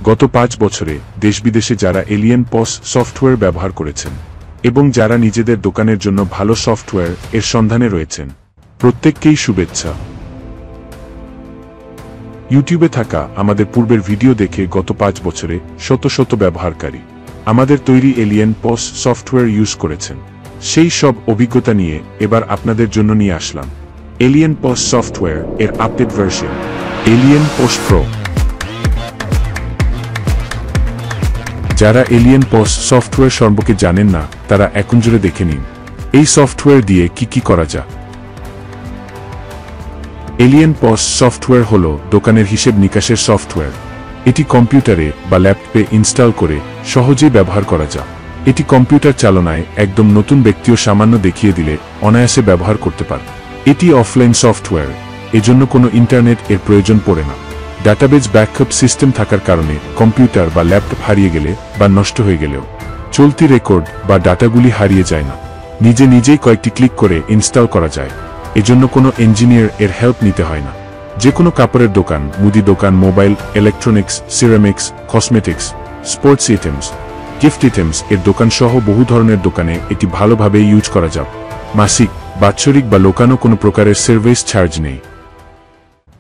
গত 5 বছরে দেশবিদেশে যারা এলিয়েন পস সফটওয়্যার ব্যবহার করেছেন এবং যারা নিজেদের দোকানের জন্য ভালো সফটওয়্যার এর সন্ধানে রয়েছেন, প্রত্যেককেই শুভেচ্ছা। ইউটিউবে থাকা আমাদের পূর্বের ভিডিও দেখে গত 5 বছরে শত শত ব্যবহারকারী আমাদের তৈরি এলিয়েন পস সফটওয়্যার ইউজ করেছেন। সেই সব অভিজ্ঞতা নিয়ে এবার আপনাদের জন্য নিয়ে আসলাম এলিয়েন পস সফটওয়্যার এর আপডেট ভার্সন, এলিয়েন পস প্রো। যারা এলিয়েন পস সফটওয়্যার সম্পর্কে জানেন না, তারা এখন জুড়ে দেখে নিন এই সফটওয়্যার দিয়ে কি করা যায়। এলিয়েন পস সফটওয়্যার হল দোকানের হিসেব নিকাশের সফটওয়্যার। এটি কম্পিউটারে বা ল্যাপটপে ইনস্টল করে সহজেই ব্যবহার করা যায়। এটি কম্পিউটার চালনায় একদম নতুন ব্যক্তিও সামান্য দেখিয়ে দিলে অনায়াসে ব্যবহার করতে পারে। এটি অফলাইন সফটওয়্যার, এজন্য কোনো ইন্টারনেট এর প্রয়োজন পড়ে না। ডাটাবেজ ব্যাকআপ সিস্টেম থাকার কারণে কম্পিউটার বা ল্যাপটপ হারিয়ে গেলে বা নষ্ট হয়ে গেলেও চলতি রেকর্ড বা ডাটাগুলি হারিয়ে যায় না। নিজেই কয়েকটি ক্লিক করে ইনস্টল করা যায়। এজন্য কোনো ইঞ্জিনিয়ার এর হেল্প নিতে হয় না। যে কোনো কাপড়ের দোকান, মুদি দোকান, mobile, electronics, ceramics, cosmetics, sports items, gift items এর দোকান সহ বহু ধরনের দোকানে এটি ভালোভাবে ইউজ করা যাবে। মাসিক, বাৎসরিক বা লোকানো কোনো প্রকারের সার্ভিস চার্জ নেই।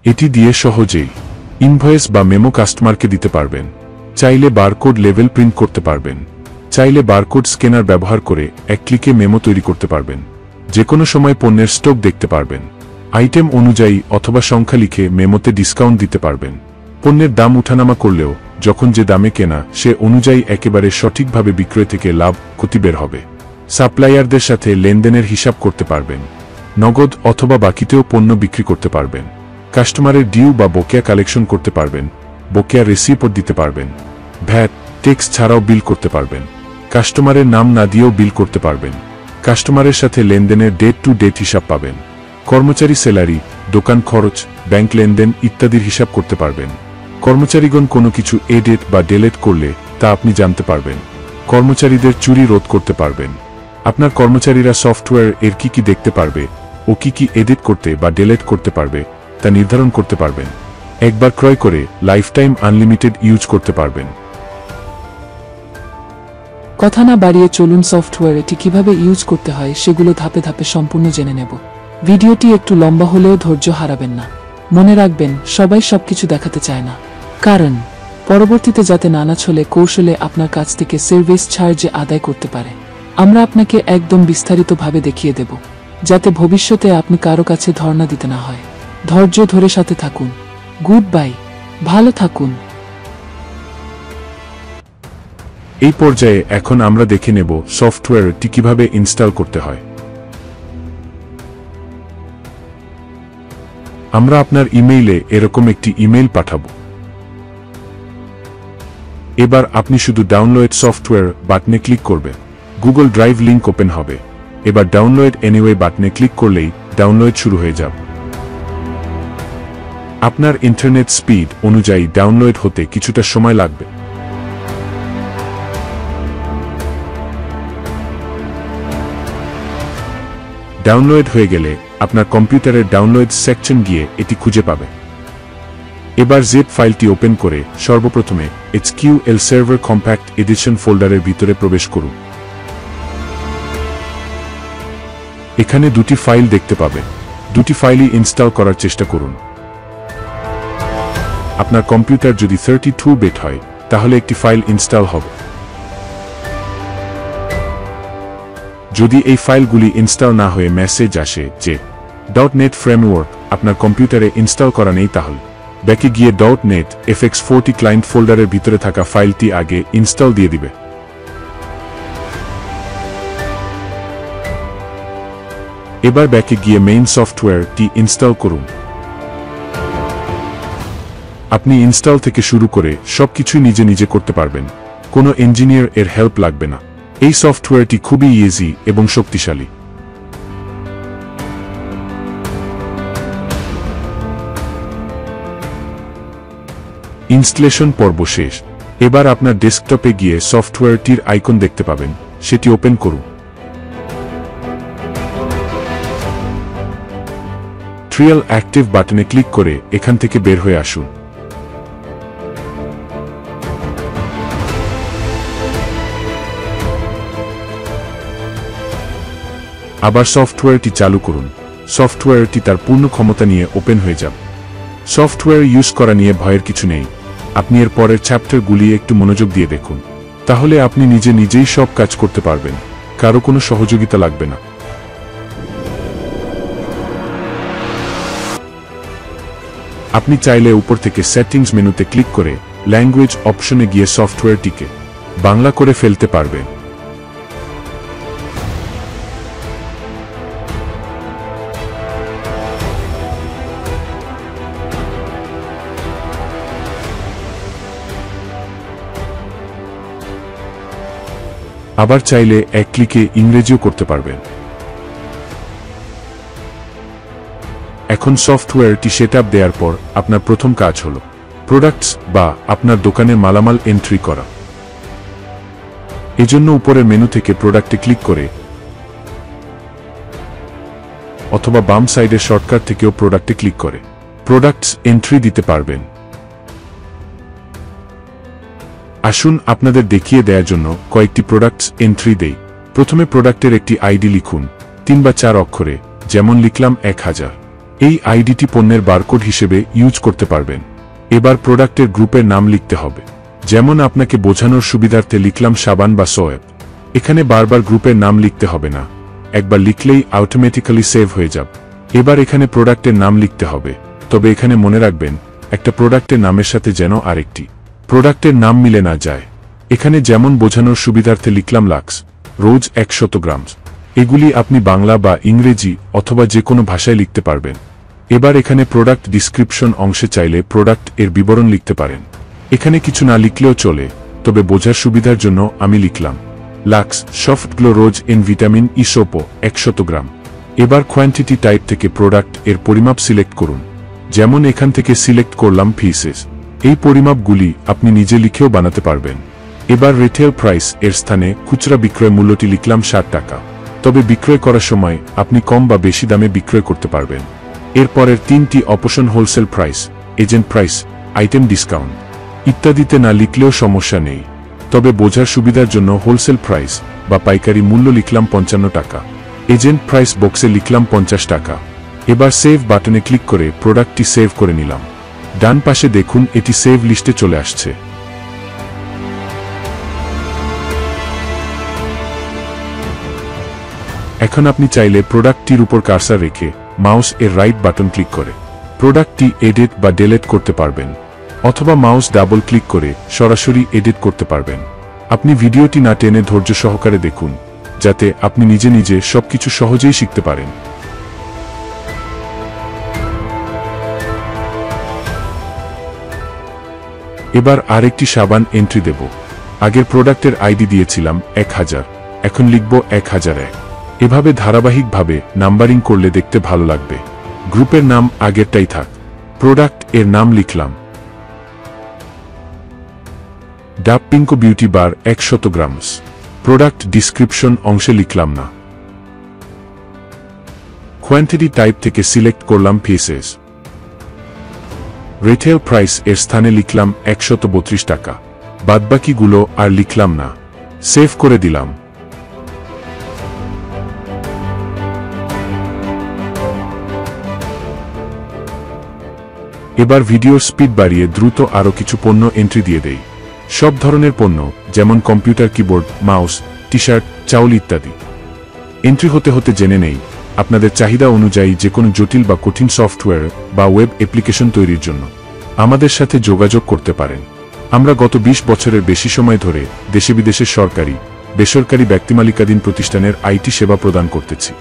এটি দিয়ে সহজেই ইনভয়েস বা মেমো কাস্টমারকে দিতে পারবেন। চাইলে বারকোড লেভেল প্রিন্ট করতে পারবেন। চাইলে বারকোড স্ক্যানার ব্যবহার করে এক ক্লিকে মেমো তৈরি করতে পারবেন। যে কোনো সময় পণ্যের স্টক দেখতে পারবেন। আইটেম অনুযায়ী অথবা সংখ্যা লিখে মেমোতে ডিসকাউন্ট দিতে পারবেন। পণ্যের দাম উঠানামা করলেও যখন যে দামে কেনা সে অনুযায়ী একেবারে সঠিকভাবে বিক্রয় থেকে লাভ ক্ষতি বের হবে। সাপ্লায়ারদের সাথে লেনদেনের হিসাব করতে পারবেন। নগদ অথবা বাকিতেও পণ্য বিক্রি করতে পারবেন। কাস্টমারের ডিউ বা বকেয়া কালেকশন করতে পারবেন। বকেয়া রিসিপ্ট দিতে পারবেন। ভ্যাট, ট্যাক্স ছাড়াও বিল করতে পারবেন। কাস্টমারের নাম না দিয়েও বিল করতে পারবেন। কাস্টমারের সাথে লেনদেনের ডেট টু ডেট হিসাব পাবেন। কর্মচারী স্যালারি, দোকান খরচ, ব্যাংক লেনদেন ইত্যাদির হিসাব করতে পারবেন। কর্মচারীগণ কোনো কিছু এডিট বা ডিলিট করলে তা আপনি জানতে পারবেন। কর্মচারীদের চুরি রোধ করতে পারবেন। আপনার কর্মচারীরা সফটওয়্যার এর কি দেখতে পারবে ও কি এডিট করতে বা ডিলিট করতে পারবে তা নির্ধারণ করতে পারবেন। একবার ক্রয় করে লাইফ টাইম আনলিমিটেড ইউজ করতে পারবেন। কথা না বাড়িয়ে চলুন সফটওয়্যার এটি কিভাবে ইউজ করতে হয় সেগুলো ধাপে ধাপে সম্পূর্ণ জেনে নেব। ভিডিওটি একটু লম্বা হলেও ধৈর্য হারাবেন না। মনে রাখবেন, সবাই সবকিছু দেখাতে চায় না, কারণ পরবর্তীতে যাতে নানা ছলে কৌশলে আপনার কাছ থেকে সার্ভিস চার্জ আদায় করতে পারে। আমরা আপনাকে একদম বিস্তারিতভাবে দেখিয়ে দেব, যাতে ভবিষ্যতে আপনি কারো কাছে ধর্ণা দিতে না হয়। ধৈর্য ধরে সাথে থাকুন। গুড বাই, ভালো থাকুন। এই পর্যায়ে এখন আমরা দেখে নেব সফটওয়্যারটি কিভাবে ইনস্টল করতে হয়। আমরা আপনার ইমেইলে এরকম একটি ইমেইল পাঠাবো। এবার আপনি শুধু ডাউনলোড সফটওয়্যার বাটনে ক্লিক করবেন। গুগল ড্রাইভ লিংক ওপেন হবে। এবার ডাউনলোড এনিওয়ে বাটনে ক্লিক করলেই ডাউনলোড শুরু হয়ে যাবে। আপনার ইন্টারনেট স্পিড অনুযায়ী ডাউনলোড হতে কিছুটা সময় লাগবে। ডাউনলোড হয়ে গেলে আপনার কম্পিউটারের ডাউনলোড সেকশন গিয়ে এটি খুঁজে পাবে। এবার জিপ ফাইলটি ওপেন করে সর্বপ্রথমে HQL সার্ভার কম্প্যাক্ট এডিশন ফোল্ডারের ভিতরে প্রবেশ করুন। এখানে দুটি ফাইল দেখতে পাবে। দুটি ফাইলই ইনস্টল করার চেষ্টা করুন। আপনার কম্পিউটার যদি 32 বিট হয় তাহলে একটি ফাইল ইনস্টল হবে। যদি এই ফাইলগুলি ইনস্টল না হয়ে মেসেজ আসে যে .NET ফ্রেমওয়ার্ক আপনার কম্পিউটারে ইনস্টল করা নেই, তাহলে ব্যাকে গিয়ে .NET FX40 ক্লায়েন্ট ফোল্ডারের ভিতরে থাকা ফাইলটি আগে ইনস্টল দিয়ে দিবে। এবার ব্যাকে গিয়ে মেইন সফটওয়্যারটি ইনস্টল করুন। আপনি ইনস্টল থেকে শুরু করে সবকিছুই নিজে করতে পারবেন। কোনো ইঞ্জিনিয়ার এর হেল্প লাগবে না। এই সফটওয়্যারটি খুবই ইজি এবং শক্তিশালী। ইনস্টলেশন পর্ব শেষ। এবার আপনার ডেস্কটপে গিয়ে সফটওয়্যারটির আইকন দেখতে পাবেন, সেটি ওপেন করুন। ট্রায়াল অ্যাক্টিভ বাটনে ক্লিক করে এখান থেকে বের হয়ে আসুন। আবার সফটওয়্যারটি চালু করুন। সফটওয়্যারটি তার পূর্ণ ক্ষমতা নিয়ে ওপেন হয়ে যাবে। সফটওয়্যার ইউজ করা নিয়ে ভয়ের কিছু নেই। আপনি এর পরের চ্যাপ্টারগুলি একটু মনোযোগ দিয়ে দেখুন, তাহলে আপনি নিজেই সব কাজ করতে পারবেন, কারো কোনো সহযোগিতা লাগবে না। আপনি চাইলে উপর থেকে সেটিংস মেনুতে ক্লিক করে ল্যাঙ্গুয়েজ অপশনে গিয়ে সফটওয়্যারটিকে বাংলা করে ফেলতে পারবেন। আবার চাইলে এক ক্লিকে ইংরেজিও করতে পারবেন। এখন সফটওয়্যারটি সেটআপ দেওয়ার পর আপনার প্রথম কাজ হল প্রোডাক্টস বা আপনার দোকানের মালামাল এন্ট্রি করা। এজন্য উপরের মেনু থেকে প্রোডাক্টে ক্লিক করে অথবা বাম সাইডের শর্টকাট থেকেও প্রোডাক্টে ক্লিক করে প্রোডাক্টস এন্ট্রি দিতে পারবেন। আসুন আপনাদের দেখিয়ে দেওয়ার জন্য কয়েকটি প্রোডাক্টস এন্ট্রি দেই। প্রথমে প্রোডাক্টের একটি আইডি লিখুন, 3 বা 4 অক্ষরে, যেমন লিখলাম 1000। এই আইডিটি পণ্যের বারকোড হিসেবে ইউজ করতে পারবেন। এবার প্রোডাক্টের গ্রুপের নাম লিখতে হবে, যেমন আপনাকে বোঝানোর সুবিধার্থে লিখলাম সাবান বা সোয়েব। এখানে বারবার গ্রুপের নাম লিখতে হবে না, একবার লিখলেই অটোমেটিক্যালি সেভ হয়ে যাবে। এবার এখানে প্রোডাক্টের নাম লিখতে হবে, তবে এখানে মনে রাখবেন একটা প্রোডাক্টের নামের সাথে যেন আরেকটি প্রোডাক্টের নাম মিলে না যায়। এখানে যেমন বোঝানোর সুবিধার্থে লিখলাম লাক্স, রোজ 100 গ্রাম। এগুলি আপনি বাংলা বা ইংরেজি অথবা যে কোনো ভাষায় লিখতে পারবেন। এবার এখানে প্রোডাক্ট ডিসক্রিপশন অংশে চাইলে প্রোডাক্ট এর বিবরণ লিখতে পারেন। এখানে কিছু না লিখলেও চলে, তবে বোঝার সুবিধার জন্য আমি লিখলাম Lux soft glow rose in vitamin E সোপো 100 গ্রাম। এবার কোয়ান্টিটি টাইপ থেকে প্রোডাক্ট এর পরিমাপ সিলেক্ট করুন, যেমন এখান থেকে সিলেক্ট করলাম পিসেস। এই পরিমাপগুলি আপনি নিজে লিখেও বানাতে পারবেন। এবার রিটেল প্রাইস এর স্থানে খুচরা বিক্রয় মূল্যটি লিখলাম 60 টাকা, তবে বিক্রয় করার সময় আপনি কম বা বেশি দামে বিক্রয় করতে পারবেন। এরপরের 3টি option wholesale price, agent price, item discount ইত্যাদিতে না লিখলেও সমস্যা নেই, তবে বোঝার সুবিধার জন্য হোলসেল প্রাইস বা পাইকারি মূল্য লিখলাম 55 টাকা, এজেন্ট প্রাইস বক্সে লিখলাম 50 টাকা। এবার সেভ বাটনে ক্লিক করে প্রোডাক্টটি সেভ করে নিলাম। ডান পাশে দেখুন এটি সেভ লিস্টে চলে আসছে। এখন আপনি চাইলে প্রোডাক্টটির উপর কার্সার রেখে মাউস এর রাইট বাটন ক্লিক করে প্রোডাক্টটি এডিট বা ডিলিট করতে পারবেন, অথবা মাউস ডাবল ক্লিক করে সরাসরি এডিট করতে পারবেন। আপনি ভিডিওটি না টেনে ধৈর্য সহকারে দেখুন, যাতে আপনি নিজে সবকিছু সহজেই শিখতে পারেন। এবার আরেকটি সাবান এন্ট্রি দেব। আগের প্রোডাক্টের আইডি দিয়েছিলাম 1000, এখন লিখব 1001। এভাবে ধারাবাহিকভাবে নাম্বারিং করলে দেখতে ভালো লাগবে। গ্রুপের নাম আগেরটাই থাক। প্রোডাক্ট এর নাম লিখলাম ডাব পিঙ্কো beauty bar 100 grams. Product description অংশে লিখলাম না। কোয়ান্টিটি টাইপ থেকে সিলেক্ট করলাম পিসেস। রিটেল প্রাইস এর স্থানে লিখলাম 132 টাকা। বাদবাকিগুলো আর লিখলাম না, সেভ করে দিলাম। এবার ভিডিওর স্পিড বাড়িয়ে দ্রুত আরও কিছু পণ্য এন্ট্রি দিয়ে দেই। সব ধরনের পণ্য, যেমন computer, keyboard, mouse, T shirt, চাউল ইত্যাদি। এন্ট্রি হতে হতে জেনে নেই আপনাদের চাহিদা অনুযায়ী যে কোনো জটিল বা কঠিন সফটওয়্যার বা ওয়েব অ্যাপ্লিকেশন তৈরির জন্য আমাদের সাথে যোগাযোগ করতে পারেন। আমরা গত 20 বছরের বেশি সময় ধরে দেশে বিদেশের সরকারি, বেসরকারি, ব্যক্তিমালিকাধীন প্রতিষ্ঠানের আইটি সেবা প্রদান করতেছি।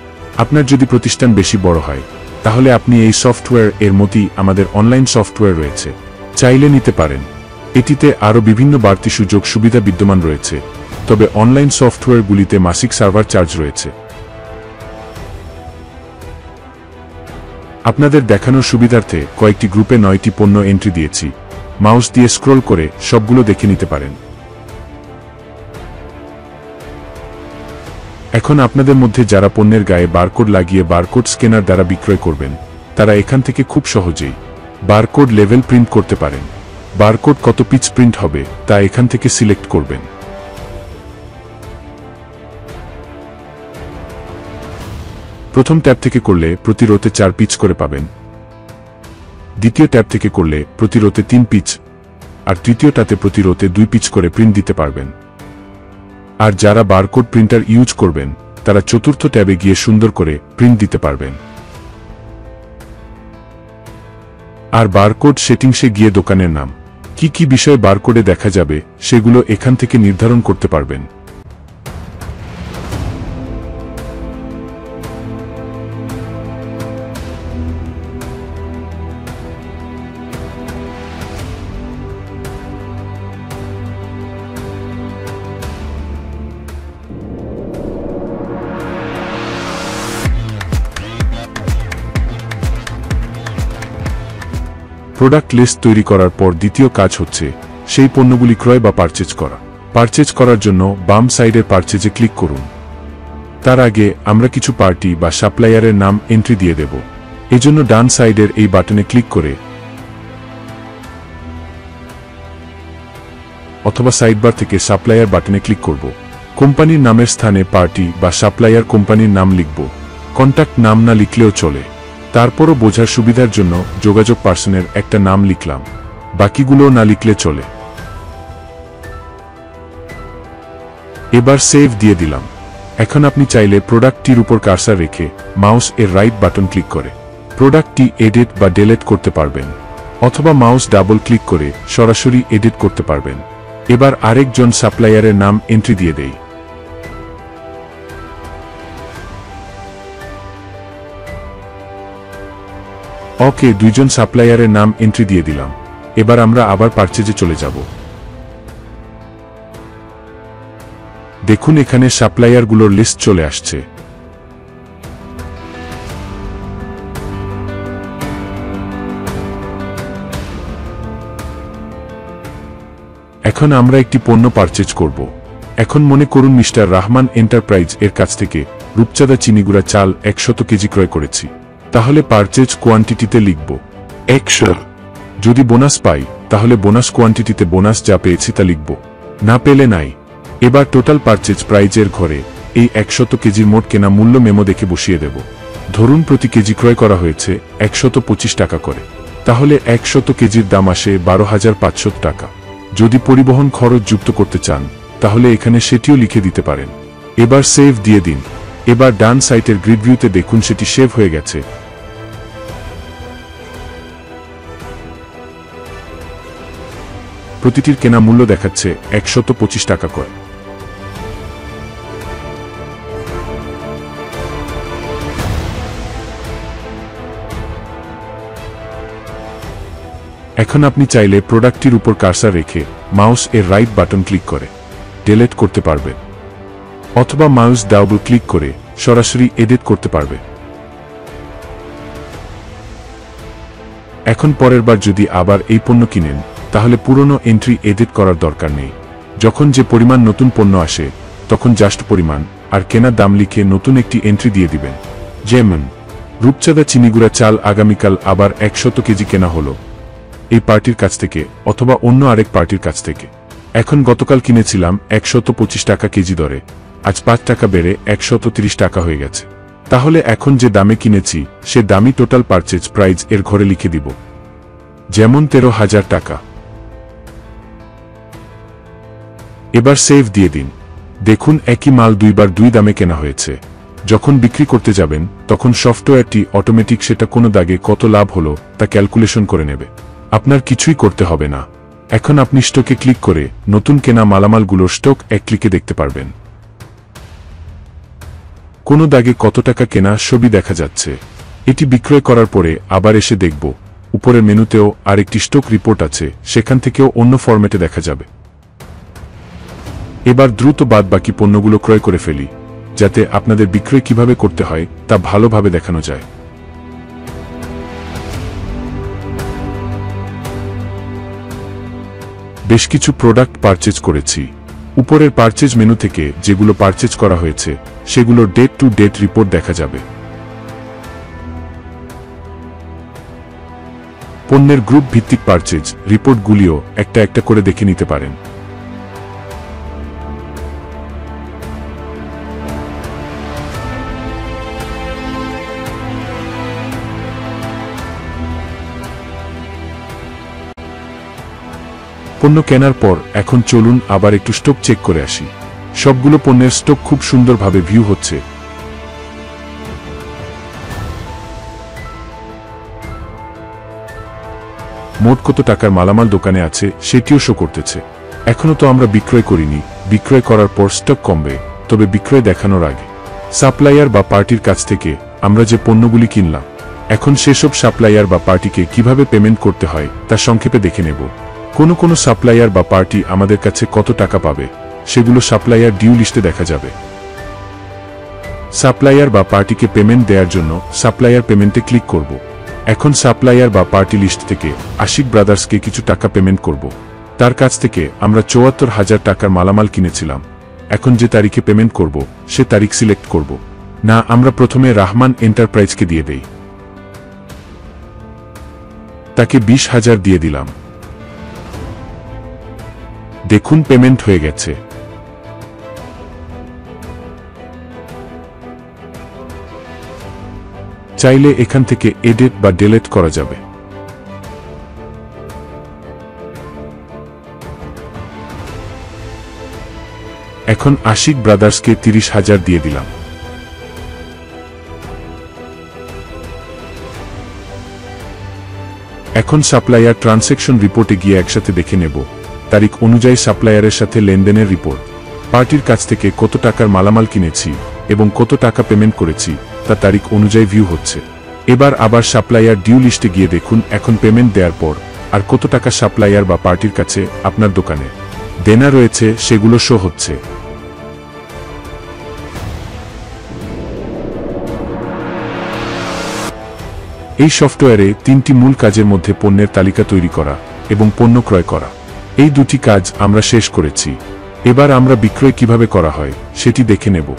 আপনার যদি প্রতিষ্ঠান বেশি বড় হয়, তাহলে আপনি এই সফটওয়্যার এর মতোই আমাদের অনলাইন সফটওয়্যার রয়েছে, চাইলে নিতে পারেন। এটিতে আরও বিভিন্ন বাড়তি সুযোগ সুবিধা বিদ্যমান রয়েছে, তবে অনলাইন সফটওয়্যারগুলিতে মাসিক সার্ভার চার্জ রয়েছে। আপনাদের দেখানোর সুবিধার্থে কয়েকটি গ্রুপে 9টি পণ্য এন্ট্রি দিয়েছি। মাউস দিয়ে স্ক্রল করে সবগুলো দেখে নিতে পারেন। এখন আপনাদের মধ্যে যারা পণ্যের গায়ে বারকোড লাগিয়ে বারকোড স্ক্যানার দ্বারা বিক্রয় করবেন, তারা এখান থেকে খুব সহজেই বারকোড লেভেল প্রিন্ট করতে পারেন। বারকোড কত পিচ প্রিন্ট হবে তা এখান থেকে সিলেক্ট করবেন। প্রথম ট্যাব থেকে করলে প্রতি রোতে 4 পিচ করে পাবেন, দ্বিতীয় ট্যাব থেকে করলে প্রতি রোতে 3 পিচ, আর তৃতীয়টাতে প্রতি রোতে 2 পিচ করে প্রিন্ট দিতে পারবেন। আর যারা বারকোড প্রিন্টার ইউজ করবেন তারা চতুর্থ ট্যাবে গিয়ে সুন্দর করে প্রিন্ট দিতে পারবেন। আর বারকোড সেটিংসে গিয়ে দোকানের নাম কি কি বিষয় বারকোডে দেখা যাবে সেগুলো এখান থেকে নির্ধারণ করতে পারবেন। প্রোডাক্ট লিস্ট তৈরি করার পর দ্বিতীয় কাজ হচ্ছে সেই পণ্যগুলি ক্রয় বা পারচেজ করা। পারচেজ করার জন্য বাম সাইডের পারচেজে ক্লিক করুন। তার আগে আমরা কিছু পার্টি বা সাপ্লায়ারের নাম এন্ট্রি দিয়ে দেব। এজন্য ডান সাইডের এই বাটনে ক্লিক করে অথবা সাইডবার থেকে সাপ্লায়ার বাটনে ক্লিক করব। কোম্পানির নামের স্থানে পার্টি বা সাপ্লায়ার কোম্পানির নাম লিখব। কন্ট্যাক্ট নাম না লিখলেও চলে। তারপরও বোঝার সুবিধার জন্য যোগাযোগ পার্সনের একটা নাম লিখলাম, বাকিগুলো না লিখলে চলে। এবার সেভ দিয়ে দিলাম। এখন আপনি চাইলে প্রোডাক্টটির উপর কার্সার রেখে মাউস এর রাইট বাটন ক্লিক করে প্রোডাক্টটি এডিট বা ডিলিট করতে পারবেন, অথবা মাউস ডাবল ক্লিক করে সরাসরি এডিট করতে পারবেন। এবার আরেকজন সাপ্লায়ারের নাম এন্ট্রি দিয়ে দেই। ওকে, দুইজন সাপ্লায়ারের নাম এন্ট্রি দিয়ে দিলাম। এবার আমরা আবার পারচেজে চলে যাব। দেখুন এখানে সাপ্লায়ারগুলোর লিস্ট চলে আসছে। এখন আমরা একটি পণ্য পারচেজ করব। এখন মনে করুন মিস্টার রহমান এন্টারপ্রাইজ এর কাছ থেকে রূপচাঁদা চিনিগুড়া চাল 100 কেজি ক্রয় করেছি। তাহলে পারচেজ কোয়ান্টিটিতে লিখব 100। যদি বোনাস পাই তাহলে বোনাস কোয়ান্টিটিতে বোনাস যা পেয়েছি তা লিখব, না পেলে নাই। এবার টোটাল পারচেজ প্রাইজের ঘরে এই 100 কেজির মোট কেনা মূল্য মেমো দেখে বসিয়ে দেব। ধরুন প্রতি কেজি ক্রয় করা হয়েছে 125 টাকা করে, তাহলে 100 কেজির দাম আসে 12,500 টাকা। যদি পরিবহন খরচ যুক্ত করতে চান তাহলে এখানে সেটিও লিখে দিতে পারেন। এবার সেভ দিয়ে দিন। এবার ডান সাইটের গ্রিড ভিউতে দেখুন সেটি সেভ হয়ে গেছে। প্রতিটির কেনা মূল্য দেখাচ্ছে 125 টাকা করে। এখন আপনি চাইলে প্রোডাক্টটির উপর কার্সার রেখে মাউস এর রাইট বাটন ক্লিক করে ডিলিট করতে পারবেন, অথবা মাউস ডাবল ক্লিক করে সরাসরি এডিট করতে পারবে। এখন পরের বার যদি আবার এই পণ্য কিনেন তাহলে পুরনো এন্ট্রি এডিট করার দরকার নেই। যখন যে পরিমাণ নতুন পণ্য আসে তখন জাস্ট পরিমাণ আর কেনার দাম লিখে নতুন একটি এন্ট্রি দিয়ে দিবেন। যেমন রূপচাঁদা চিনিগুড়া চাল আগামীকাল আবার 100 কেজি কেনা হলো এই পার্টির কাছ থেকে অথবা অন্য আরেক পার্টির কাছ থেকে। এখন গতকাল কিনেছিলাম 125 টাকা কেজি দরে, আজ 5 টাকা বেড়ে 130 টাকা হয়ে গেছে। তাহলে এখন যে দামে কিনেছি সে দামই টোটাল পারচেজ প্রাইস এর ঘরে লিখে দিব, যেমন 13,000 টাকা। এবার সেভ দিয়ে দিন। দেখুন একই মাল দুইবার দুই দামে কেনা হয়েছে। যখন বিক্রি করতে যাবেন তখন সফটওয়্যারটি অটোমেটিক সেটা কোন দাগে কত লাভ হলো তা ক্যালকুলেশন করে নেবে। আপনার কিছুই করতে হবে না। এখন আপনি স্টকে ক্লিক করে নতুন কেনা মালামালগুলোর স্টক এক ক্লিকে দেখতে পারবেন। কোন দাগে কত টাকা কেনা সবই দেখা যাচ্ছে। এটি বিক্রয় করার পরে আবার এসে দেখব উপরের মেনুতেও আরেকটি স্টক রিপোর্ট আছে, সেখান থেকেও অন্য ফরম্যাটে দেখা যাবে। এবার দ্রুত বাদ বাকি পণ্যগুলো ক্রয় করে ফেলি, যাতে আপনাদের বিক্রয় কিভাবে করতে হয় তা ভালোভাবে দেখানো যায়। বেশ কিছু প্রোডাক্ট পারচেজ করেছি। উপরের পারচেজ মেনু থেকে যেগুলো পারচেজ করা হয়েছে সেগুলোর ডেট টু ডেট রিপোর্ট দেখা যাবে। পণ্যের গ্রুপ ভিত্তিক পারচেজ রিপোর্টগুলিও একটা একটা করে দেখে নিতে পারেন। পণ্য কেনার পর এখন চলুন আবার একটু স্টক চেক করে আসি। সবগুলো পণ্যের স্টক খুব সুন্দরভাবে ভিউ হচ্ছে। মোট কত টাকার মালামাল দোকানে আছে সেটিও শো করতেছে। এখনো তো আমরা বিক্রয় করিনি, বিক্রয় করার পর স্টক কমবে, তবে বিক্রয় দেখানোর আগে সাপ্লায়ার বা পার্টির কাছ থেকে আমরা যে পণ্যগুলি কিনলাম, এখন সেসব সাপ্লায়ার বা পার্টিকে কিভাবে পেমেন্ট করতে হয় তা সংক্ষেপে দেখে নেব। কোনো সাপ্লায়ার বা পার্টি আমাদের কাছে কত টাকা পাবে সেগুলো সাপ্লায়ার ডিউ লিস্টে দেখা যাবে। সাপ্লায়ার বা পার্টিকে পেমেন্ট দেওয়ার জন্য সাপ্লায়ার পেমেন্টে ক্লিক করব। এখন সাপ্লায়ার বা পার্টি লিস্ট থেকে আশিক ব্রাদার্সকে কিছু টাকা পেমেন্ট করব। তার কাছ থেকে আমরা ৭৪,০০০ টাকার মালামাল কিনেছিলাম। এখন যে তারিখে পেমেন্ট করব সে তারিখ সিলেক্ট করব। না, আমরা প্রথমে রাহমান এন্টারপ্রাইজকে দিয়ে দেই। তাকে ২০,০০০ দিয়ে দিলাম। দেখুন পেমেন্ট হয়ে গেছে। চাইলে এখান থেকে এডিট বা ডিলিট করা যাবে। এখন আশিক ব্রাদার্সকে ৩০,০০০ দিয়ে দিলাম। এখন সাপ্লায়ার ট্রানজ্যাকশন রিপোর্টে গিয়ে একসাথে দেখে নেব তারিখ অনুযায়ী সাপ্লায়ারের সাথে লেনদেনের রিপোর্ট, পার্টির কাছ থেকে কত টাকার মালামাল কিনেছি এবং কত টাকা পেমেন্ট করেছি তা তারিখ অনুযায়ী ভিউ হচ্ছে। এবার আবার সাপ্লায়ার ডিউ লিস্টে গিয়ে দেখুন এখন পেমেন্ট দেওয়ার পর আর কত টাকা সাপ্লায়ার বা পার্টির কাছে আপনার দোকানে দেনা রয়েছে সেগুলো শো হচ্ছে। এই সফটওয়্যারে ৩টি মূল কাজের মধ্যে পণ্যের তালিকা তৈরি করা এবং পণ্য ক্রয় করা, এই দুটি কাজ আমরা শেষ করেছি। এবার আমরা বিক্রয় কিভাবে করা হয় সেটি দেখে নেব।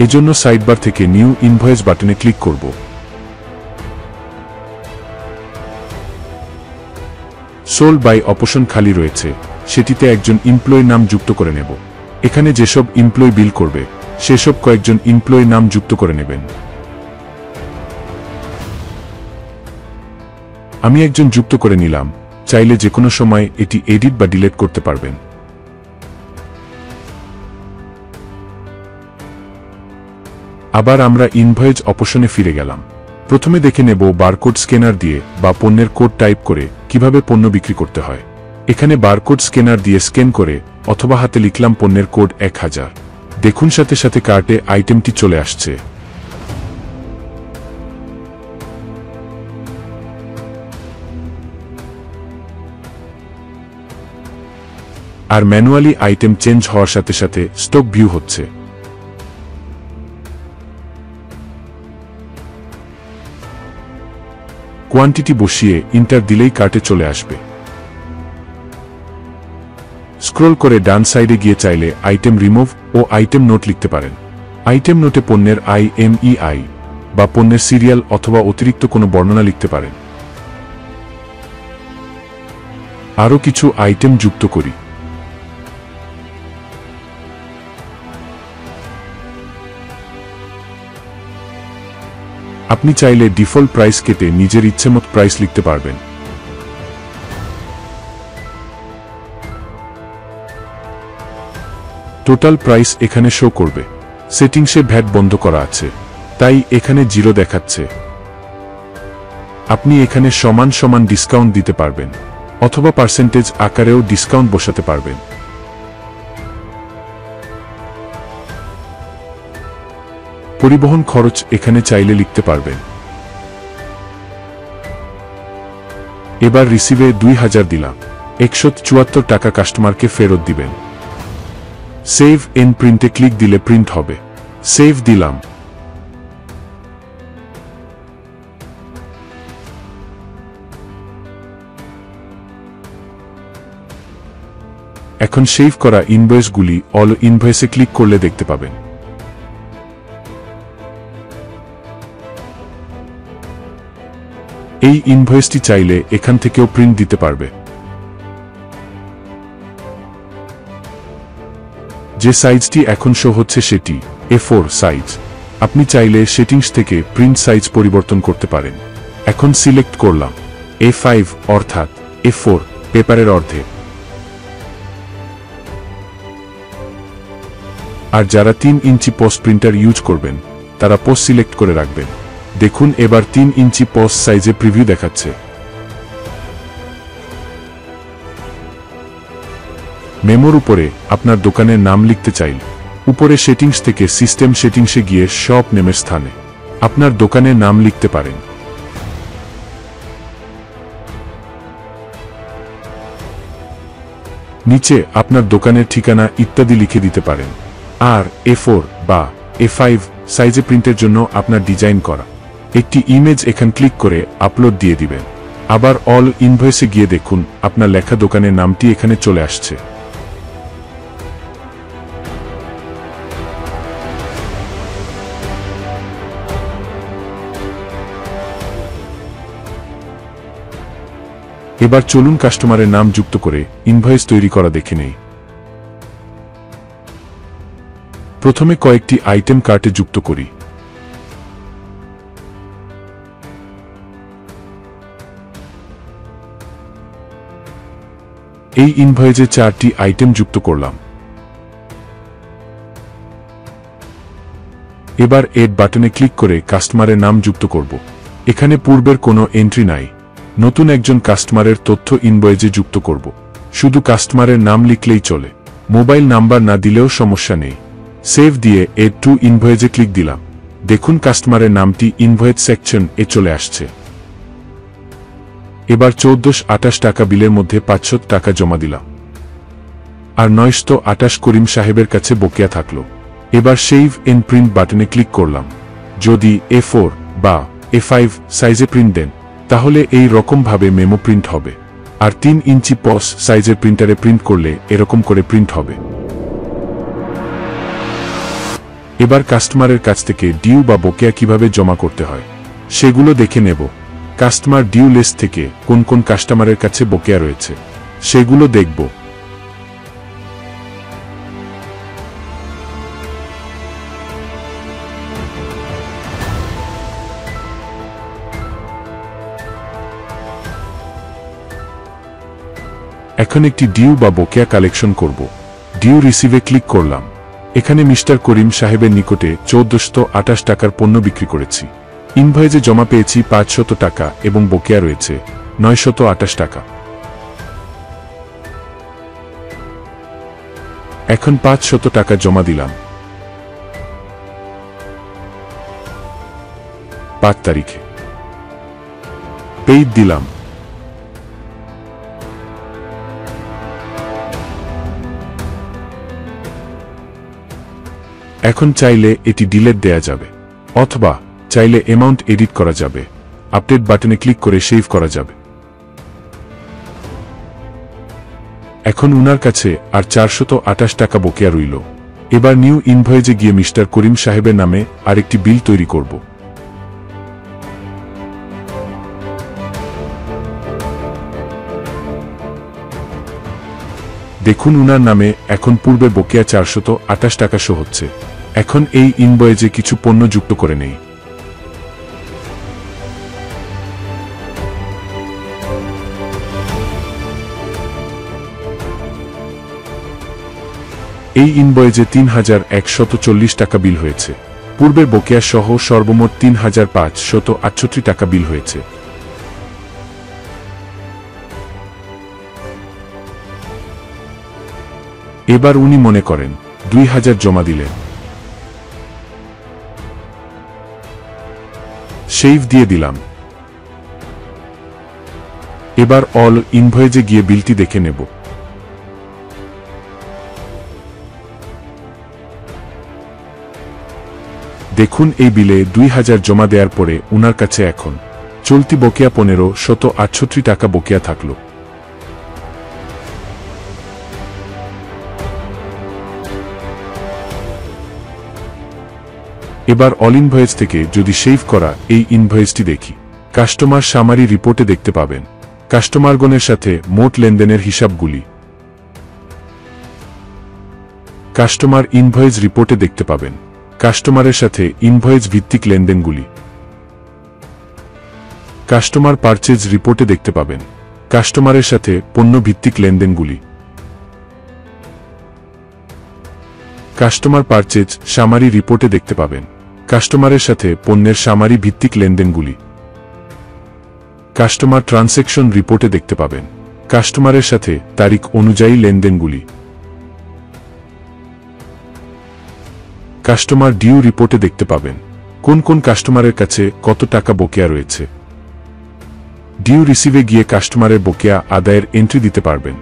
এজন্য সাইডবার থেকে নিউ ইনভয়েস বাটনে ক্লিক করব। সোল্ড বাই অপশন খালি রয়েছে, সেটিতে একজন এমপ্লয়ি নাম যুক্ত করে নেব। এখানে যেসব এমপ্লয়ি বিল করবে সেসব কয়েকজন এমপ্লয়ি নাম যুক্ত করে নেবেন। আমি একজন যুক্ত করে নিলাম। চাইলে যে কোনো সময় এটি এডিট বা ডিলিট করতে পারবেন। আবার আমরা ইনভয়েস অপশনে ফিরে গেলাম। প্রথমে দেখে নেব বারকোড স্ক্যানার দিয়ে বা পণ্যের কোড টাইপ করে কিভাবে পণ্য বিক্রি করতে হয়। এখানে বারকোড স্ক্যানার দিয়ে স্ক্যান করে অথবা হাতে লিখলাম পণ্যের কোড ১০০০। দেখুন সাথে সাথে কার্টে আইটেমটি চলে আসছে। আর ম্যানুয়ালি আইটেম চেঞ্জ হওয়ার সাথে সাথে স্টক ভিউ হচ্ছে। কোয়ান্টিটি বসিয়ে ইন্টার দিলেই কার্টে চলে আসবে। স্ক্রল করে ডান সাইডে গিয়ে চাইলে আইটেম রিমুভ ও আইটেম নোট লিখতে পারেন। আইটেম নোটে পণ্যের IMEI বা পণ্যের সিরিয়াল অথবা অতিরিক্ত কোনো বর্ণনা লিখতে পারেন। আরও কিছু আইটেম যুক্ত করি। আপনি চাইলে ডিফল্ট প্রাইস কেটে নিজের ইচ্ছেমত প্রাইস লিখতে পারবেন। টোটাল প্রাইস এখানে শো করবে। সেটিংসে ভ্যাট বন্ধ করা আছে, তাই এখানে 0 দেখাচ্ছে। আপনি এখানে সমান সমান ডিসকাউন্ট দিতে পারবেন অথবা পার্সেন্টেজ আকারেও ডিসকাউন্ট বসাতে পারবেন। পরিবহন খরচ এখানে চাইলে লিখতে পারবেন। এবার রিসিভে ২০০০ দিলাম। ১৭৪ টাকা কাস্টমারকে ফেরত দিবেন। সেভ এন প্রিন্টে ক্লিক দিলে প্রিন্ট হবে। সেভ দিলাম। এখন সেভ করা ইনভয়েসগুলি অল ইনভয়েসে ক্লিক করলে দেখতে পাবেন। এই ইনভয়েসটি চাইলে এখান থেকেও প্রিন্ট দিতে পারবে। যে সাইজটি এখন শো হচ্ছে সেটি A4 সাইজ। আপনি চাইলে সেটিংস থেকে প্রিন্ট সাইজ পরিবর্তন করতে পারেন। এখন সিলেক্ট করলাম A5 অর্থাৎ A4 পেপারের অর্ধেক। আর যারা 3 ইঞ্চি পস প্রিন্টার ইউজ করবেন তারা পস সিলেক্ট করে রাখবেন। দেখুন এবার 3 ইঞ্চি পস সাইজে প্রিভিউ দেখাচ্ছে। মেমোর উপরে আপনার দোকানের নাম লিখতে চাইলে উপরে সেটিংস থেকে সিস্টেম সেটিংসে গিয়ে শপ নেমের স্থানে আপনার দোকানের নাম লিখতে পারেন। নিচে আপনার দোকানের ঠিকানা ইত্যাদি লিখে দিতে পারেন। আর A4 বা A5 সাইজে প্রিন্টের জন্য আপনার ডিজাইন করা একটি ইমেজ এখানে ক্লিক করে আপলোড দিয়ে দিবেন। আবার অল ইনভয়েসে গিয়ে দেখুন আপনার লেখা দোকানের নামটি এখানে চলে আসছে। এবার চলুন কাস্টমারের নাম যুক্ত করে ইনভয়েস তৈরি করা দেখে নেই। প্রথমে কয়েকটি আইটেম কার্টে যুক্ত করি। এই ইনভয়েসে 4টি আইটেম যুক্ত করলাম। এবার এড বাটনে ক্লিক করে কাস্টমারের নাম যুক্ত করব। এখানে পূর্বের কোনো এন্ট্রি নাই, নতুন একজন কাস্টমারের তথ্য ইনভয়েসে যুক্ত করব। শুধু কাস্টমারের নাম লিখলেই চলে, মোবাইল নাম্বার না দিলেও সমস্যা নেই। সেভ দিয়ে এড টু ইনভয়েসে ক্লিক দিলাম। দেখুন কাস্টমারের নামটি ইনভয়েস সেকশন এ চলে আসছে। এবার 1428 টাকা বিলের মধ্যে 500 টাকা জমা দিলাম, আর 928 করিম সাহেবের কাছে বকেয়া থাকলো। এবার সেভ এন্ড প্রিন্ট বাটনে ক্লিক করলাম। যদি A4 বা A5 সাইজে প্রিন্ট দেন তাহলে এই রকম ভাবে মেমো প্রিন্ট হবে, আর 3 ইঞ্চি পস সাইজের প্রিন্টারে প্রিন্ট করলে এরকম করে প্রিন্ট হবে। এবার কাস্টমারের কাছ থেকে ডিউ বা বকেয়া কিভাবে জমা করতে হয় সেগুলো দেখে নেব। কাস্টমার ডিউ লিস্ট থেকে কোন কোন কাস্টমারের কাছে বকেয়া রয়েছে সেগুলো দেখব। এখন একটি ডিউ বা বকেয়া কালেকশন করব। ডিউ রিসিভে ক্লিক করলাম। এখানে মিস্টার করিম সাহেবের নিকটে 1428 টাকার পণ্য বিক্রি করেছি। ইনভয়েসে জমা পেয়েছি 500 টাকা এবং বকেয়া রয়েছে 928 টাকা। এখন 500 টাকা জমা দিলাম 5 তারিখে। পেইড দিলাম। এখন চাইলে এটি ডিলেট দেয়া যাবে, অথবা চাইলে অ্যামাউন্ট এডিট করা যাবে। আপডেট বাটনে ক্লিক করে সেভ করা যাবে। এখন উনার কাছে আর 428 টাকা বকেয়া রইল। এবার নিউ ইনভয়েসে গিয়ে মিস্টার করিম সাহেবের নামে আরেকটি বিল তৈরি করব। দেখুন উনার নামে এখন পূর্বে বকেয়া 428 টাকা শো হচ্ছে। এখন এই ইনভয়েসে কিছু পণ্য যুক্ত করে নেই। এই ইনভয়েসে 3140 টাকা বিল হয়েছে। পূর্বের বকেয়া সহ সর্বমোট 3568 টাকা বিল হয়েছে। এবার উনি মনে করেন 2000 জমা দিলেন। সেভ দিয়ে দিলাম। এবার অল ইনভয়েসে গিয়ে বিলটি দেখে নেব। দেখুন এই বিলে 2000 জমা দেওয়ার পরে উনার কাছে এখন চলতি বকেয়া 1568 টাকা বকেয়া থাকলো। এবার অল ইনভয়েস থেকে যদি সেভ করা এই ইনভয়েসটি দেখি, কাস্টমার সামারি রিপোর্টে দেখতে পাবেন কাস্টমারগণের সাথে মোট লেনদেনের হিসাবগুলি। কাস্টমার ইনভয়েস রিপোর্টে দেখতে পাবেন কাস্টমারের সাথে ইনভয়েস ভিত্তিক লেনদেনগুলি। কাস্টমার পারচেজ রিপোর্টে দেখতে পাবেন কাস্টমারের সাথে পণ্য ভিত্তিক লেনদেনগুলি। কাস্টমার পারচেজ সামারি রিপোর্টে দেখতে পাবেন কাস্টমারের সাথে পণ্যের সামারি ভিত্তিক লেনদেনগুলি। কাস্টমার ট্রানজ্যাকশন রিপোর্টে দেখতে পাবেন কাস্টমারের সাথে তারিখ অনুযায়ী লেনদেনগুলি। কাস্টমার ডিউ রিপোর্টে দেখতে পাবেন কোন কোন কাস্টমারের কাছে কত টাকা বকেয়া রয়েছে। ডিউ রিসিভে গিয়ে কাস্টমারের বকেয়া আদায়ের এন্ট্রি দিতে পারবেন।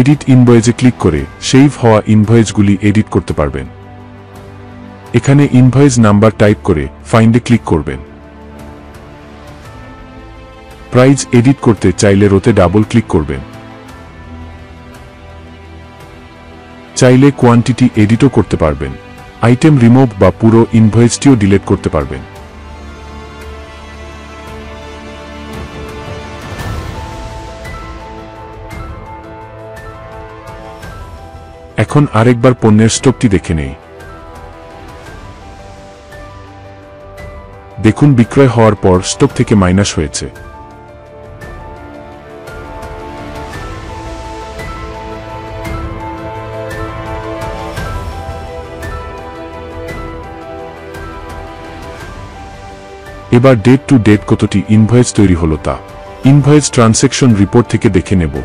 এডিট ইনভয়েসে ক্লিক করে সেভ হওয়া ইনভয়েসগুলি এডিট করতে পারবেন। এখানে ইনভয়েস নাম্বার টাইপ করে ফাইন্ডে ক্লিক করবেন। প্রাইস এডিট করতে চাইলে রোতে ডাবল ক্লিক করবেন। চাইলে কোয়ান্টিটি এডিটও করতে পারবেন। আইটেম রিমুভ বা পুরো ইনভয়েসটিও ডিলিট করতে পারবেন। এখন আরেকবার পণ্যের স্টকটি দেখে নেই। দেখুন বিক্রয় হওয়ার পর স্টক থেকে মাইনাস হয়েছে। এবার ডেট টু ডেট কতটি ইনভয়েস তৈরি হলো তা ইনভয়েস ট্রানজ্যাকশন রিপোর্ট থেকে দেখে নেব।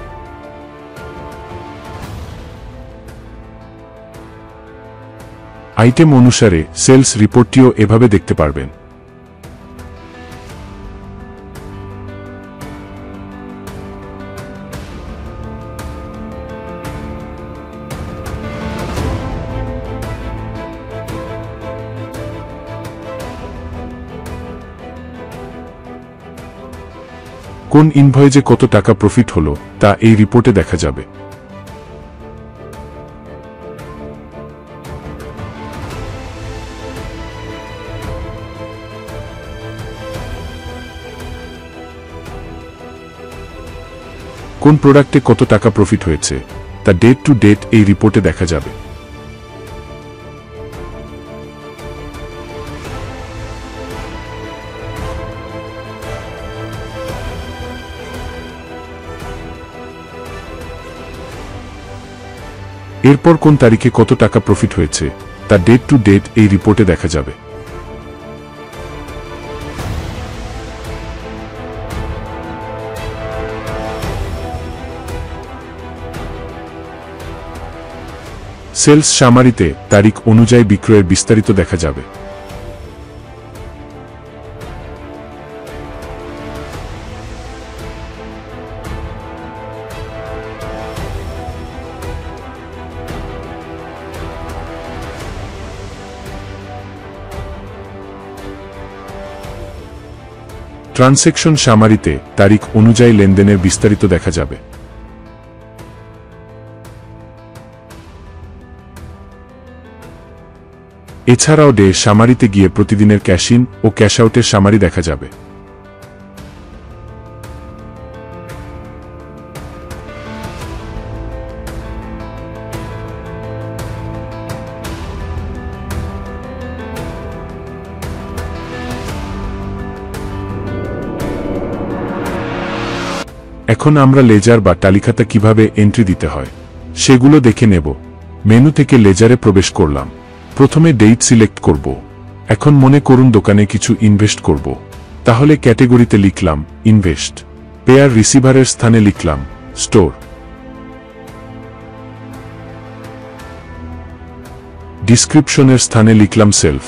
আইটেম অনুসারে সেলস রিপোর্টটিও এভাবে দেখতে পারবেন। কোন ইনভয়েসে কত টাকা প্রফিট হলো তা এই রিপোর্টে দেখা যাবে। কোন প্রোডাক্টে কত টাকা প্রফিট হয়েছে তা ডেট টু ডেট এই রিপোর্টে দেখা যাবে। এরপর কোন তারিখে কত টাকা প্রফিট হয়েছে তা ডেট টু ডেট এই রিপোর্টে দেখা যাবে। সেলস সামারিতে তারিখ অনুযায়ী বিক্রয়ের বিস্তারিত দেখা যাবে। ট্রানজ্যাকশন সামারিতে তারিখ অনুযায়ী লেনদেনের বিস্তারিত দেখা যাবে। এছাড়াও ডে সামারিতে গিয়ে প্রতিদিনের ক্যাশ ইন ও ক্যাশ আউটের সামারি দেখা যাবে। এখন আমরা লেজার বা তালিকাতে কিভাবে এন্ট্রি দিতে হয় সেগুলো দেখে নেব। মেনু থেকে লেজারে প্রবেশ করলাম। প্রথমে ডেট সিলেক্ট করব। এখন মনে করুন দোকানে কিছু ইনভেস্ট করব, তাহলে ক্যাটেগরিতে লিখলাম ইনভেস্ট। পেয়ার রিসিভারের স্থানে লিখলাম স্টোর। ডিসক্রিপশনের স্থানে লিখলাম সেলফ।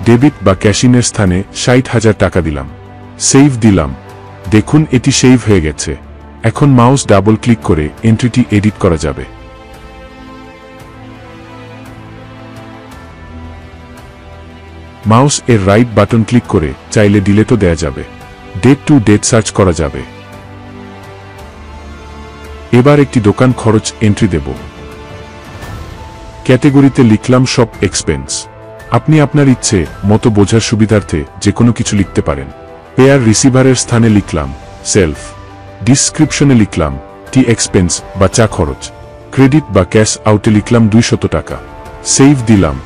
ডেবিট বা ক্যাশিনের স্থানে ৬০,০০০ টাকা দিলাম। সেভ দিলাম। দেখুন এটি সেভ হয়ে গেছে। এখন মাউস ডাবল ক্লিক করে এন্ট্রিটি এডিট করা যাবে। মাউস এর রাইট বাটন ক্লিক করে চাইলে ডিলেটও দেয়া যাবে। ডেট টু ডেট সার্চ করা যাবে। এবার একটি দোকান খরচ এন্ট্রি দেব। ক্যাটেগরিতে লিখলাম শপ এক্সপেন্স। আপনি আপনার ইচ্ছে মতো বোঝার সুবিধার্থে যে কোনো কিছু লিখতে পারেন। পেয়ার রিসিভারের স্থানে লিখলাম সেলফ। ডিসক্রিপশনে লিখলাম টি এক্সপেন্স বা চা খরচ। ক্রেডিট বা ক্যাশ আউটে লিখলাম ২০০ টাকা। সেভ দিলাম।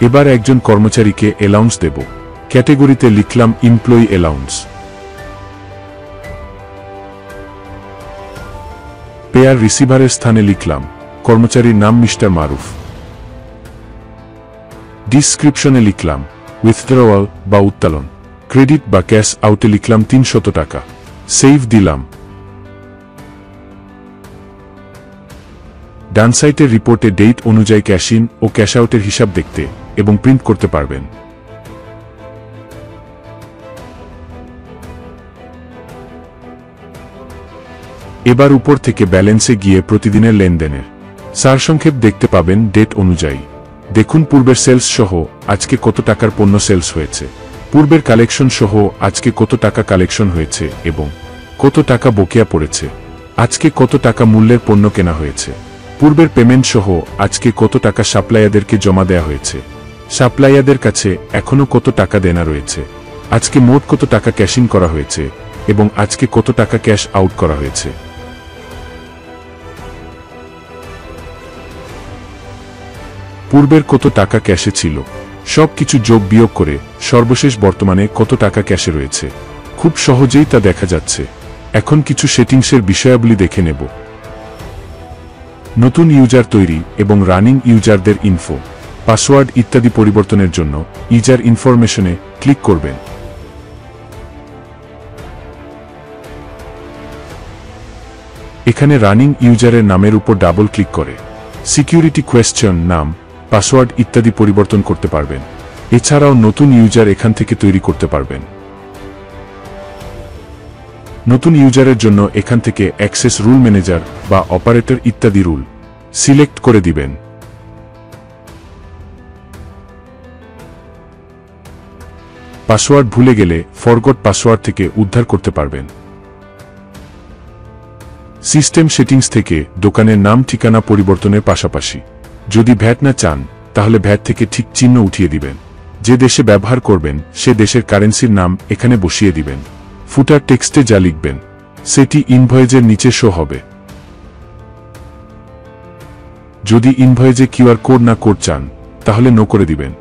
এবার একজন কর্মচারীকে অ্যালাউন্স দেব। ক্যাটেগরিতে লিখলাম এমপ্লয়ি অ্যালাউন্স। পেয়ার রিসিভারের স্থানে লিখলাম কর্মচারীর নাম মিস্টার মারুফ। ডিসক্রিপশনে লিখলাম উইথড্রওয়াল বা উত্তোলন, ক্রেডিট বা ক্যাশ আউটে লিখলাম 300 টাকা। সেভ দিলাম। ডান সাইটের রিপোর্টে ডেট অনুযায়ী ক্যাশ ইন ও ক্যাশ আউটের হিসাব দেখতে এবং প্রিন্ট করতে পারবেন। এবার উপর থেকে ব্যালেন্সে গিয়ে প্রতিদিনের লেনদেনের সারসংক্ষেপ দেখতে পাবেন ডেট অনুযায়ী। দেখুন পূর্বের সেলস সহ আজকে কত টাকার পণ্য সেলস হয়েছে, পূর্বের কালেকশন সহ আজকে কত টাকা কালেকশন হয়েছে এবং কত টাকা বকেয়া পড়েছে, আজকে কত টাকা মূল্যের পণ্য কেনা হয়েছে, পূর্বের পেমেন্ট সহ আজকে কত টাকা সাপ্লায়ারদেরকে জমা দেয়া হয়েছে, সাপ্লায়ারদের কাছে এখনো কত টাকা দেনা রয়েছে, আজকে মোট কত টাকা ক্যাশ ইন করা হয়েছে এবং আজকে কত টাকা ক্যাশ আউট করা হয়েছে। পূর্বের কত টাকা ক্যাশে ছিল সব কিছু যোগ বিয়োগ করে সর্বশেষ বর্তমানে কত টাকা ক্যাশে রয়েছে, খুব সহজেই তা দেখা যাচ্ছে। এখন কিছু সেটিংসের বিষয়াবলী দেখে নেব। নতুন ইউজার তৈরি এবং রানিং ইউজারদের ইনফো, পাসওয়ার্ড ইত্যাদি পরিবর্তনের জন্য ইউজার ইনফরমেশনে ক্লিক করবেন। এখানে রানিং ইউজারের নামের উপর ডাবল ক্লিক করে সিকিউরিটি কোয়েশ্চন, নাম, পাসওয়ার্ড ইত্যাদি পরিবর্তন করতে পারবেন। এছাড়াও নতুন ইউজার এখান থেকে তৈরি করতে পারবেন। নতুন ইউজারের জন্য এখান থেকে অ্যাক্সেস রুল ম্যানেজার বা অপারেটর ইত্যাদি রুল সিলেক্ট করে দিবেন। পাসওয়ার্ড ভুলে গেলে ফরগট পাসওয়ার্ড থেকে উদ্ধার করতে পারবেন। সিস্টেম সেটিংস থেকে দোকানের নাম ঠিকানা পরিবর্তনের পাশাপাশি যদি ভ্যাট না চান তাহলে ভ্যাট থেকে ঠিক চিহ্ন উঠিয়ে দিবেন। যে দেশে ব্যবহার করবেন সে দেশের কারেন্সির নাম এখানে বসিয়ে দিবেন। ফুটার টেক্সটে যা লিখবেন সেটি ইনভয়েজের নিচে শো হবে। যদি ইনভয়েজে কিউআর কোড না কোড চান তাহলে নো করে দিবেন।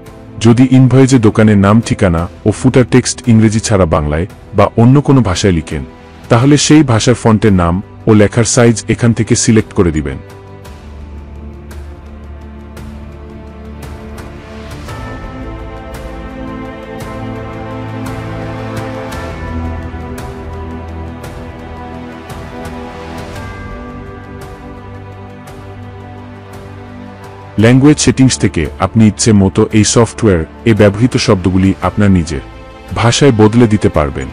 যদি ইনভয়েজে দোকানের নাম ঠিকানা ও ফুটার টেক্সট ইংরেজি ছাড়া বাংলায় বা অন্য কোনো ভাষায় লিখেন তাহলে সেই ভাষার ফন্টের নাম ও লেখার সাইজ এখান থেকে সিলেক্ট করে দিবেন। ল্যাঙ্গুয়েজ সেটিংস থেকে আপনি ইচ্ছে মতো এই সফটওয়্যার এ ব্যবহৃত শব্দগুলি আপনার নিজের ভাষায় বদলে দিতে পারবেন।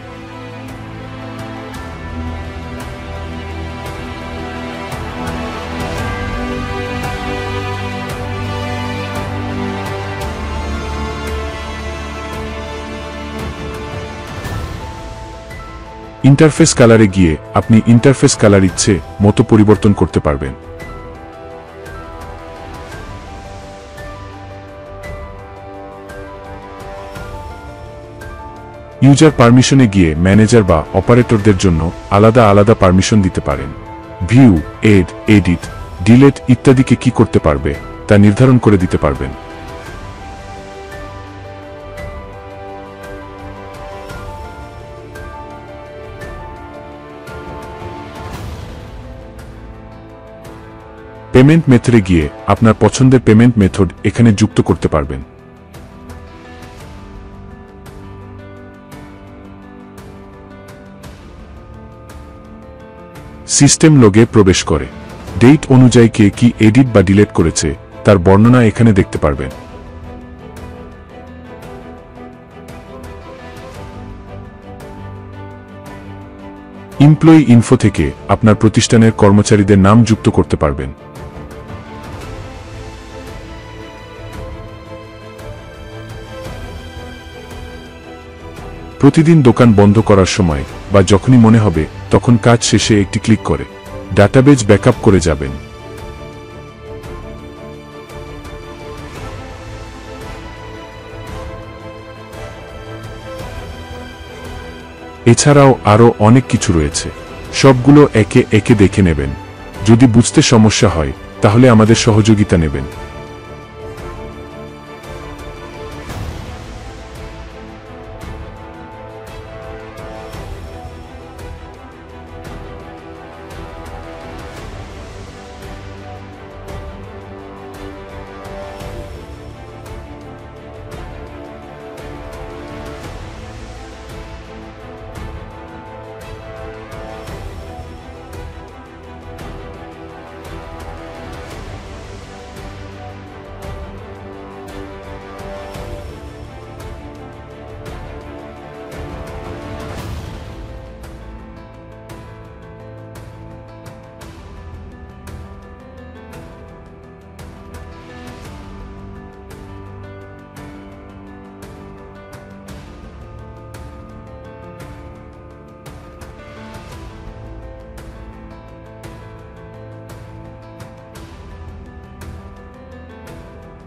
ইন্টারফেস কালারে গিয়ে আপনি ইন্টারফেস কালার ইচ্ছে মতো পরিবর্তন করতে পারবেন। ইউজার পারমিশনে গিয়ে ম্যানেজার বা অপারেটরদের জন্য আলাদা আলাদা পারমিশন দিতে পারেন। ভিউ, এড, এডিট, ডিলেট ইত্যাদিকে কি করতে পারবে তা নির্ধারণ করে দিতে পারবেন। পেমেন্ট মেথডে গিয়ে আপনার পছন্দের পেমেন্ট মেথড এখানে যুক্ত করতে পারবেন। সিস্টেম লগে প্রবেশ করে ডেট অনুযায়ী কে কি এডিট বা ডিলেট করেছে তার বর্ণনা এখানে দেখতে পারবেন। এমপ্লয়ি ইনফো থেকে আপনার প্রতিষ্ঠানের কর্মচারীদের নাম যুক্ত করতে পারবেন। প্রতিদিন দোকান বন্ধ করার সময় বা যখনই মনে হবে তখন কাজ শেষে একটি ক্লিক করে ডাটাবেজ ব্যাকআপ করে যাবেন। এছাড়াও আরও অনেক কিছু রয়েছে, সবগুলো একে একে দেখে নেবেন। যদি বুঝতে সমস্যা হয় তাহলে আমাদের সহযোগিতা নেবেন।